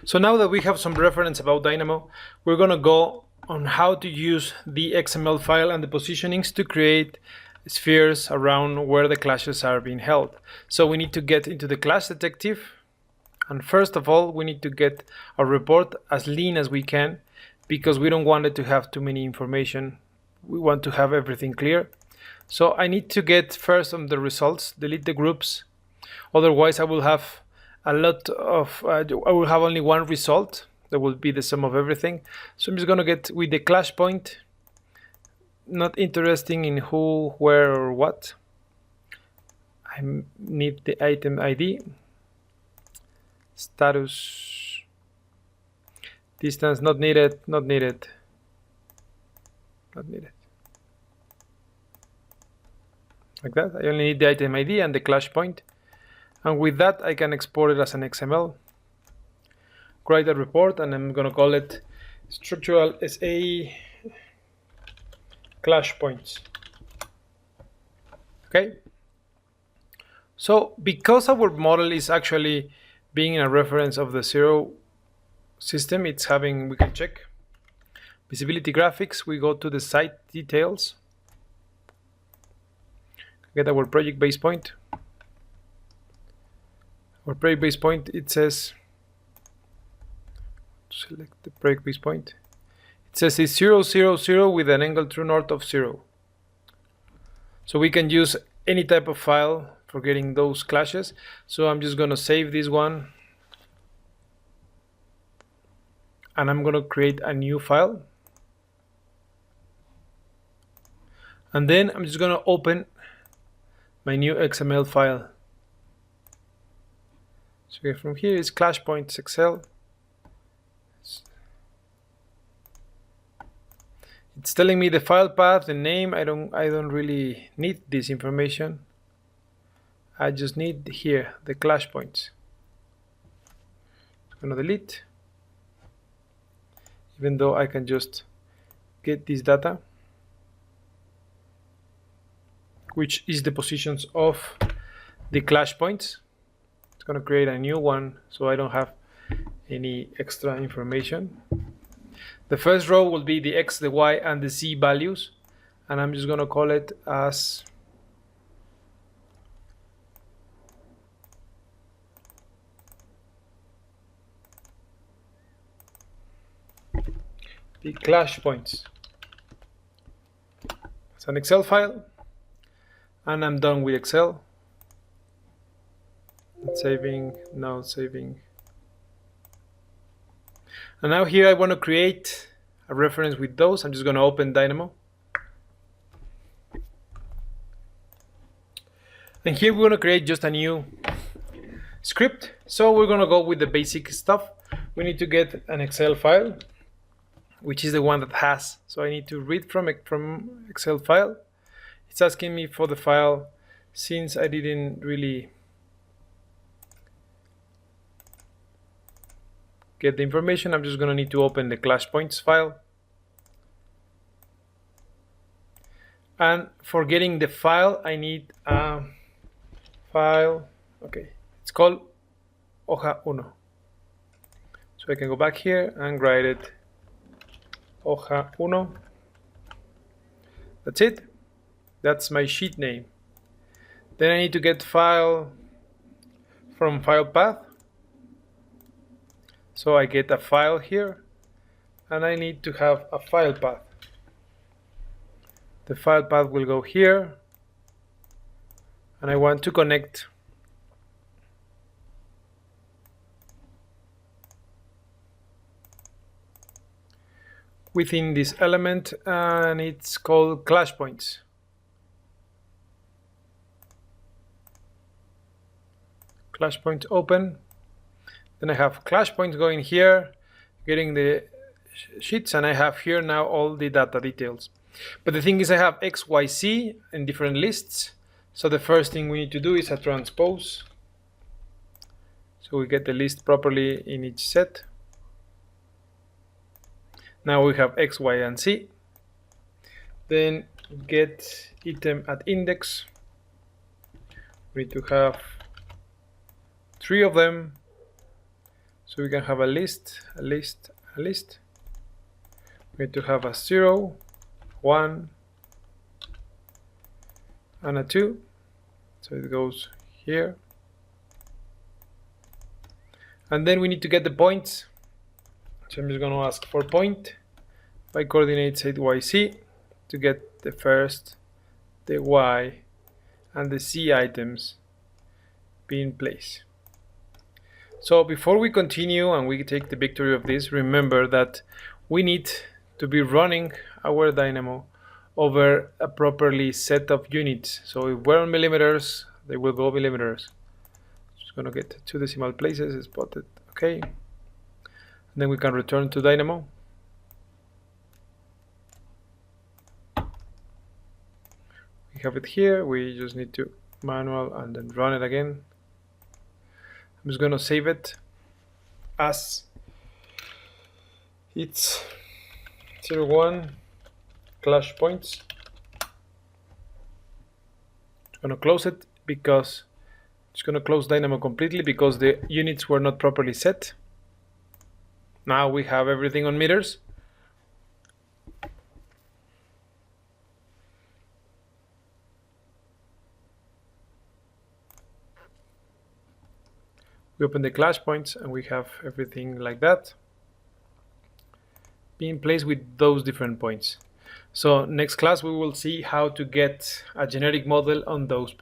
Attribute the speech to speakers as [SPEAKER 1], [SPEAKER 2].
[SPEAKER 1] So now that we have some reference about Dynamo, we're going to go on how to use the XML file and the positionings to create spheres around where the clashes are being held. So we need to get into the clash detective, and first of all we need to get our report as lean as we can, because we don't want it to have too many information. We want to have everything clear. So I need to get first on the results, delete the groups, otherwise I will have a lot of I will have only one result that will be the sum of everything. So I'm just going to get with the clash point, not interesting in who, where, or what. I need the item ID, status, distance not needed, not needed, not needed. Like that. I only need the item ID and the clash point, and with that I can export it as an XML, write a report, and I'm going to call it structural SA clash points. Okay, so because our model is actually being a reference of the zero system, it's having, we can check visibility graphics, we go to the site details, get our project base point. Our project base point, it says, select the project base point, it says it's 0, 0, 0 with an angle true north of 0. So we can use any type of file for getting those clashes. So I'm just going to save this one, and I'm going to create a new file, and then I'm just going to open my new XML file. So from here is clash points Excel. It's telling me the file path, the name. I don't really need this information. I just need here the clash points. I'm gonna delete, even though I can just get this data, which is the positions of the clash points. It's gonna create a new one so I don't have any extra information. The first row will be the X, the Y, and the Z values, and I'm just going to call it as the clash points. It's an Excel file, and I'm done with Excel. It's saving, now it's saving. And now here I want to create a reference with those. I'm just going to open Dynamo. And here we're going to create just a new script. So we're going to go with the basic stuff. We need to get an Excel file, which is the one that has. So I need to read from Excel file. It's asking me for the file. Since I didn't really get the information, I'm just going to need to open the clash points file. And for getting the file, I need a file. Okay, it's called hoja 1. So I can go back here and write it hoja 1. That's it. That's my sheet name. Then I need to get file from file path. So I get a file here, and I need to have a file path. The file path will go here, and I want to connect within this element, and it's called clash points. Clash points open. Then I have clash points going here, getting the sheets, and I have here now all the data details. But the thing is, I have X, Y, Z in different lists. So the first thing we need to do is a transpose. So we get the list properly in each set. Now we have X, Y, and Z. Then get item at index. We need to have 3 of them. So we can have a list, a list, a list. We need to have a 0, 1, and a 2. So it goes here. And then we need to get the points. So I'm just going to ask for point by coordinates at YC to get the first, the Y, and the Z items be in place. So before we continue and we take the victory of this, remember that we need to be running our dynamo over a properly set of units. So if we're on millimeters, they will go millimeters. Just gonna get 2 decimal places, spotted, okay. And then we can return to dynamo. We have it here, we just need to manual and then run it again. I'm just gonna save it as it's 01 clash points. I'm gonna close it because it's gonna close dynamo completely because the units were not properly set. Now we have everything on meters. We open the clash points and we have everything like that be in place with those different points. So next class we will see how to get a generic model on those